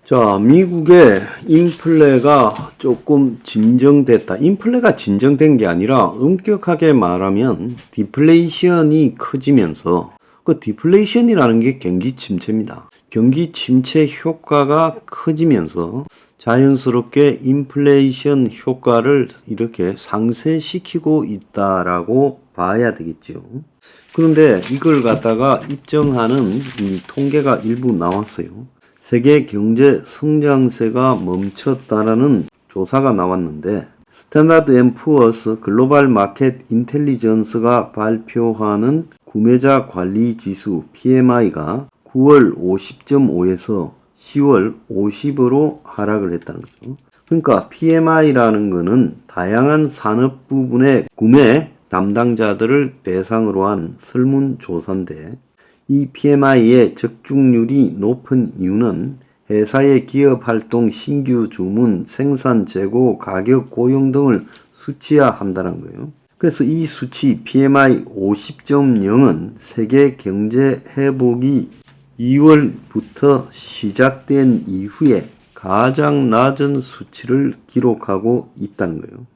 자, 미국의 인플레가 조금 진정됐다. 인플레가 진정된 게 아니라 엄격하게 말하면 디플레이션이 커지면서 그 디플레이션이라는 게 경기 침체입니다. 경기 침체 효과가 커지면서 자연스럽게 인플레이션 효과를 이렇게 상쇄시키고 있다라고 봐야 되겠죠. 그런데 이걸 갖다가 입증하는 이 통계가 일부 나왔어요. 세계 경제 성장세가 멈췄다라는 조사가 나왔는데 스탠다드 앤 푸어스 글로벌 마켓 인텔리전스가 발표하는 구매자 관리 지수 PMI가 9월 50.5에서 10월 50으로 하락을 했다는 거죠. 그러니까 PMI라는 거는 다양한 산업 부분의 구매 담당자들을 대상으로 한 설문조사인데 이 PMI의 적중률이 높은 이유는 회사의 기업활동, 신규 주문, 생산, 재고, 가격, 고용 등을 수치화한다는 거예요. 그래서 이 수치 PMI 50.0은 세계 경제 회복이 2월부터 시작된 이후에 가장 낮은 수치를 기록하고 있다는 거예요.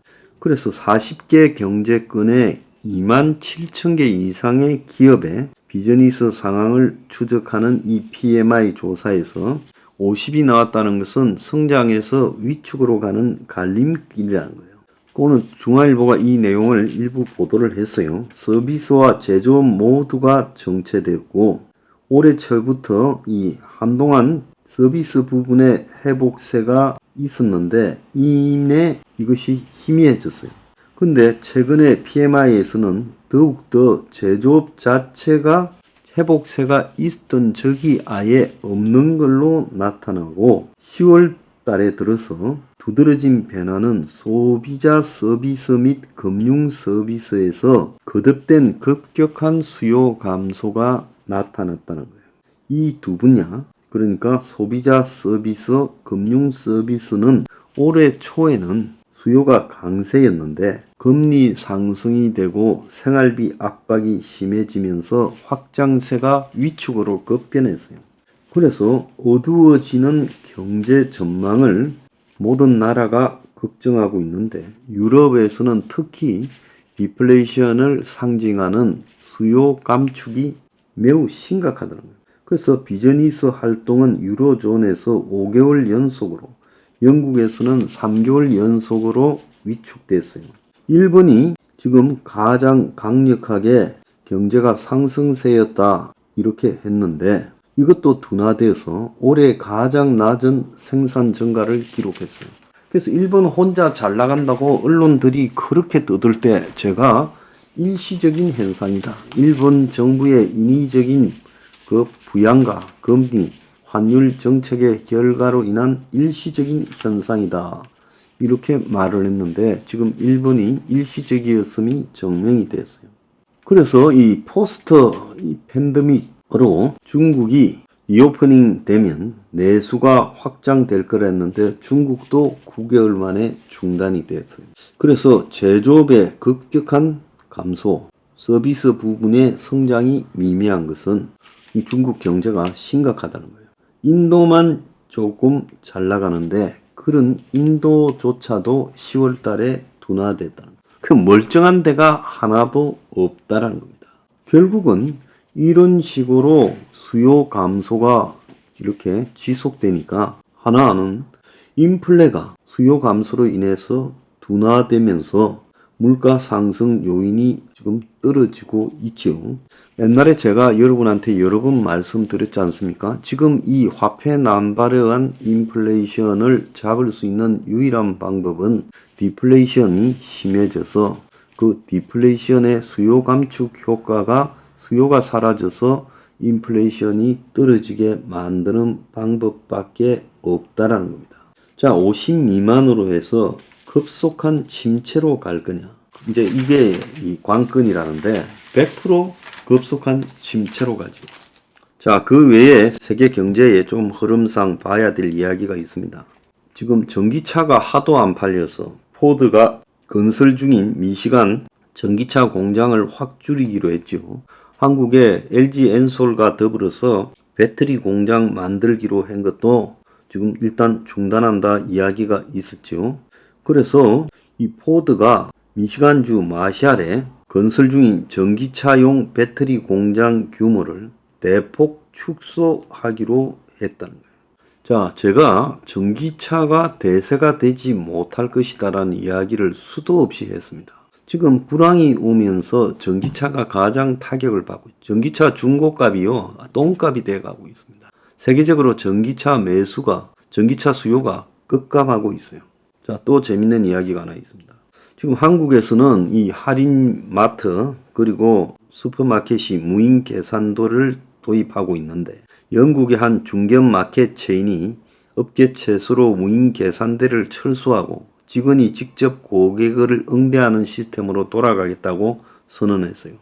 그래서 40개 경제권의 27,000개 이상의 기업의 비즈니스 상황을 추적하는 이 PMI 조사에서 50이 나왔다는 것은 성장에서 위축으로 가는 갈림길이라는 거예요. 오늘 중앙일보가 이 내용을 일부 보도를 했어요. 서비스와 제조업 모두가 정체되었고 올해 초부터 이 한동안 서비스 부분의 회복세가 있었는데 이내 이것이 희미해졌어요. 근데 최근에 PMI에서는 더욱더 제조업 자체가 회복세가 있던 적이 아예 없는 걸로 나타나고 10월 달에 들어서 두드러진 변화는 소비자 서비스 및 금융 서비스에서 거듭된 급격한 수요 감소가 나타났다는 거예요. 이 두 분야, 그러니까 소비자 서비스, 금융 서비스는 올해 초에는 수요가 강세였는데 금리 상승이 되고 생활비 압박이 심해지면서 확장세가 위축으로 급변했어요. 그래서 어두워지는 경제 전망을 모든 나라가 걱정하고 있는데 유럽에서는 특히 디플레이션을 상징하는 수요 감축이 매우 심각하다는 거예요. 그래서 비즈니스 활동은 유로존에서 5개월 연속으로 영국에서는 3개월 연속으로 위축됐어요. 일본이 지금 가장 강력하게 경제가 상승세였다 이렇게 했는데 이것도 둔화되어서 올해 가장 낮은 생산 증가를 기록했어요. 그래서 일본 혼자 잘 나간다고 언론들이 그렇게 떠들 때 제가 일시적인 현상이다. 일본 정부의 인위적인 그 부양과 금리 환율 정책의 결과로 인한 일시적인 현상이다. 이렇게 말을 했는데 지금 일본이 일시적이었음이 증명이 됐어요. 그래서 이 포스트 팬데믹으로 중국이 리오프닝 되면 내수가 확장될 거라 했는데 중국도 9개월 만에 중단이 됐어요. 그래서 제조업의 급격한 감소, 서비스 부분의 성장이 미미한 것은 이 중국 경제가 심각하다는 거예요. 인도만 조금 잘 나가는데 그런 인도조차도 10월 달에 둔화됐다는 거예요. 그 멀쩡한 데가 하나도 없다라는 겁니다. 결국은 이런 식으로 수요 감소가 이렇게 지속되니까 하나는 인플레가 수요 감소로 인해서 둔화되면서 물가 상승 요인이 지금 떨어지고 있죠. 옛날에 제가 여러분한테 여러 번 말씀드렸지 않습니까? 지금 이 화폐 난발에 의한 인플레이션을 잡을 수 있는 유일한 방법은 디플레이션이 심해져서 그 디플레이션의 수요 감축 효과가 수요가 사라져서 인플레이션이 떨어지게 만드는 방법밖에 없다라는 겁니다. 자, 50 미만으로 해서 급속한 침체로 갈 거냐? 이제 이게 이 관건이라는데 100% 급속한 침체로 가지. 자, 그 외에 세계 경제에 좀 흐름상 봐야 될 이야기가 있습니다. 지금 전기차가 하도 안 팔려서 포드가 건설 중인 미시간 전기차 공장을 확 줄이기로 했죠. 한국의 LG 엔솔과 더불어서 배터리 공장 만들기로 한 것도 지금 일단 중단한다 이야기가 있었죠. 그래서 이 포드가 미시간주 마샬에 건설 중인 전기차용 배터리 공장 규모를 대폭 축소하기로 했다는 거예요. 자, 제가 전기차가 대세가 되지 못할 것이다라는 이야기를 수도 없이 했습니다. 지금 불황이 오면서 전기차가 가장 타격을 받고 있죠. 전기차 중고값이요, 똥값이 돼가고 있습니다. 세계적으로 전기차 수요가 급감하고 있어요. 자, 또 재밌는 이야기가 하나 있습니다. 지금 한국에서는 이 할인마트 그리고 슈퍼마켓이 무인 계산도를 도입하고 있는데 영국의 한 중견 마켓 체인이 업계 최초로 무인 계산대를 철수하고 직원이 직접 고객을 응대하는 시스템으로 돌아가겠다고 선언했어요.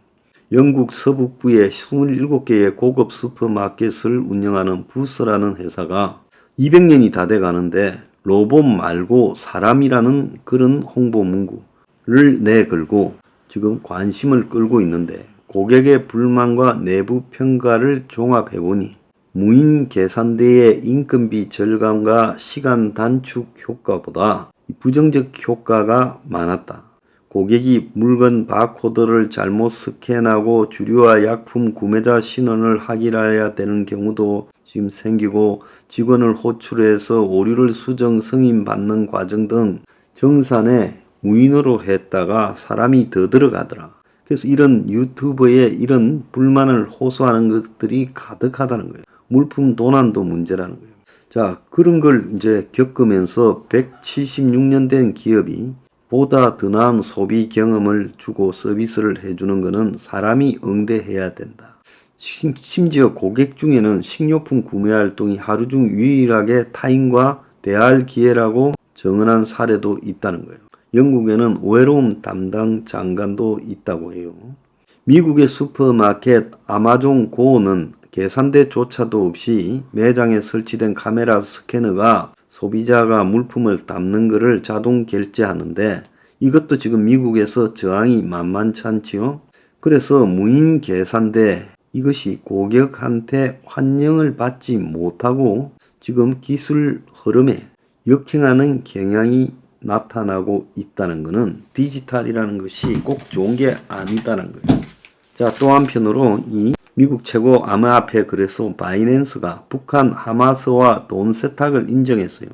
영국 서북부의 27개의 고급 슈퍼마켓을 운영하는 부스라는 회사가 200년이 다 돼 가는데 로봇 말고 사람이라는 그런 홍보 문구를 내걸고 지금 관심을 끌고 있는데 고객의 불만과 내부 평가를 종합해보니 무인 계산대의 인건비 절감과 시간 단축 효과보다 부정적 효과가 많았다. 고객이 물건 바코드를 잘못 스캔하고 주류와 약품 구매자 신원을 확인해야 되는 경우도 지금 생기고 직원을 호출해서 오류를 수정 승인받는 과정 등 정산에 무인으로 했다가 사람이 더 들어가더라. 그래서 이런 유튜버의 이런 불만을 호소하는 것들이 가득하다는 거예요. 물품 도난도 문제라는 거예요. 자, 그런 걸 이제 겪으면서 176년 된 기업이 보다 더 나은 소비 경험을 주고 서비스를 해주는 것은 사람이 응대해야 된다. 심지어 고객 중에는 식료품 구매 활동이 하루 중 유일하게 타인과 대화할 기회라고 정언한 사례도 있다는 거예요. 영국에는 외로움 담당 장관도 있다고 해요. 미국의 슈퍼마켓 아마존 고는 계산대조차도 없이 매장에 설치된 카메라 스캐너가 소비자가 물품을 담는 것을 자동 결제하는데 이것도 지금 미국에서 저항이 만만치 않지요. 그래서 무인 계산대 이것이 고객한테 환영을 받지 못하고 지금 기술 흐름에 역행하는 경향이 나타나고 있다는 것은 디지털이라는 것이 꼭 좋은 게 아니다는 거예요. 자, 또 한편으로 이 미국 최고 암호화폐 거래소 바이낸스가 북한 하마스와 돈 세탁을 인정했어요.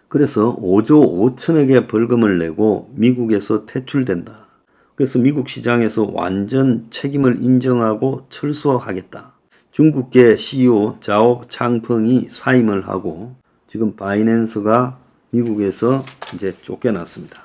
그래서 5조 5천억의 벌금을 내고 미국에서 퇴출된다. 그래서 미국 시장에서 완전 책임을 인정하고 철수하겠다. 중국계 CEO 자오 창펑이 사임을 하고 지금 바이낸스가 미국에서 이제 쫓겨났습니다.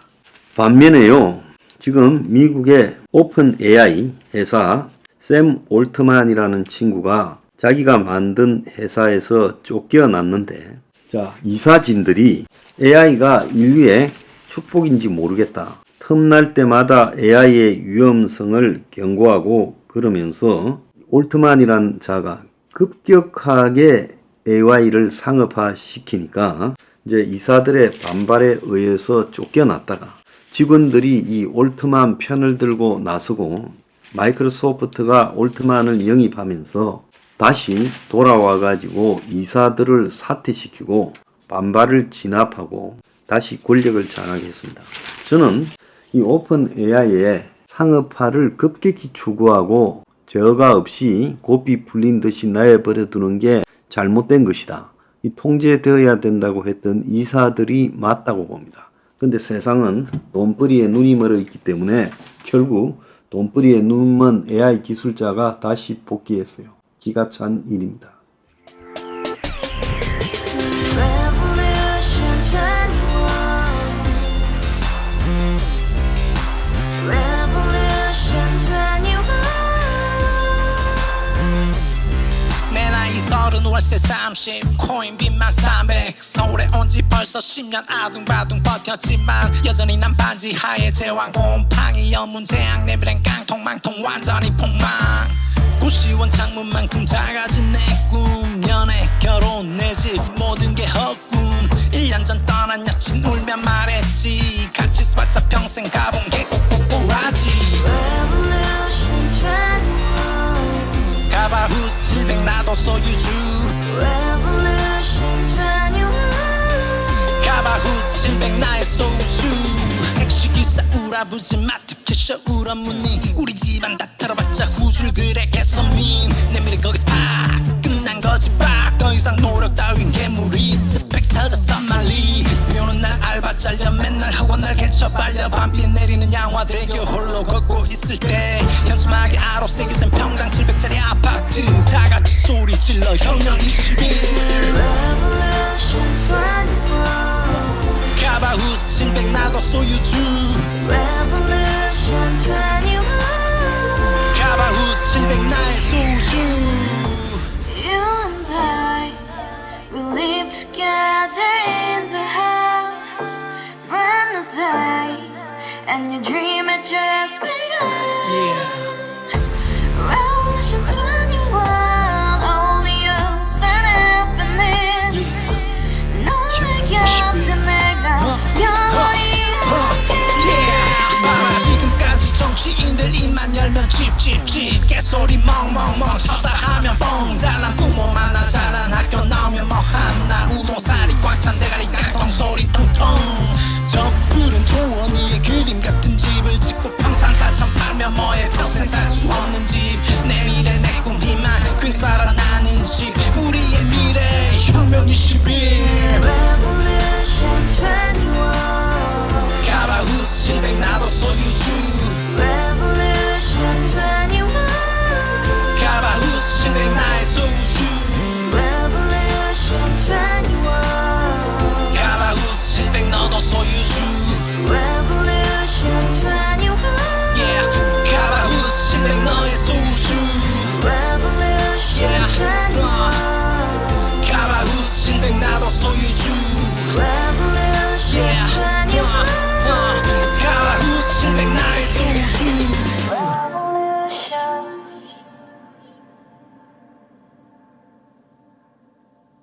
반면에요, 지금 미국의 오픈 AI 회사 샘 올트만이라는 친구가 자기가 만든 회사에서 쫓겨났는데, 자, 이사진들이 AI가 인류의 축복인지 모르겠다. 틈날 때마다 AI의 위험성을 경고하고 그러면서 올트만이란 자가 급격하게 AI를 상업화 시키니까 이제 이사들의 반발에 의해서 쫓겨났다가 직원들이 이 올트만 편을 들고 나서고 마이크로소프트가 올트만을 영입하면서 다시 돌아와 가지고 이사들을 사퇴시키고 반발을 진압하고 다시 권력을 장악했습니다. 저는 이 오픈 AI의 상업화를 급격히 추구하고 제어가 없이 고삐 풀린 듯이 내버려 두는 게 잘못된 것이다. 이 통제되어야 된다고 했던 이사들이 맞다고 봅니다. 근데 세상은 돈벌이에 눈이 멀어 있기 때문에 결국 돈벌이에 눈 먼 AI 기술자가 다시 복귀했어요. 기가 찬 일입니다. 월세 30 코인빚만 300 서울에 온지 벌써 10년 아둥바둥 버텼지만 여전히 난 반지 하에 제왕 곰팡이 연문제약 내비랑 깡통망통 완전히 폭망 고시원 창문만큼 작아진 내 꿈 연애 결혼 내 집 모든 게 헛꿈 1년 전 떠난 여친 울며 말했지 같이 살자 평생 가본 게 꼭꼭꼭하지 가바후스 700 나도 소유주 Revolution 21 카바후스 700 나의 소주 택시기사 우라부지 마트캐셔 울어무니 우리 집안 다 털어봤자 후줄 그래 개선민 내 미래 거기서 팍 끝난 거지 팍더 이상 노력 따윈 괴물이 스펙 찾아서 말리 비오는 날 알바 잘려 맨날 학원 날 개쳐 발려 밤비 내리는 양화대교 홀로 걷고 있을 때 현수막에 아로새기 센 평당 700짜리 아파트 다같이 소리 질러 혁명 21 Revolution 21 카바후스 700 나도 소유주 Revolution 21 카바후스 700 나의 소주 You and I, we live together in the house Brand new day, and your dream had just begun Revolution 21, only open happiness 너의 곁에 내가 영원히 지금까지 정치인들 입만 열면 찝찝찝 개소리 멍멍멍 쳤다 하면 뻥 잘난 부모 만나 잘난 학교 나오면 뭐 하나 우동살이 꽉 찬 대가리 깡통 소리 텅텅 저 푸른 조원이의 그림 같은 집을 짓고 평상사천 팔면 뭐해 평생 살 수 없는 집 내 미래 내 꿈 희망 퀸 살아나는 집 우리의 미래 혁명 21 Revolution 21 카바후스 700 나도 소유주 Revolution 21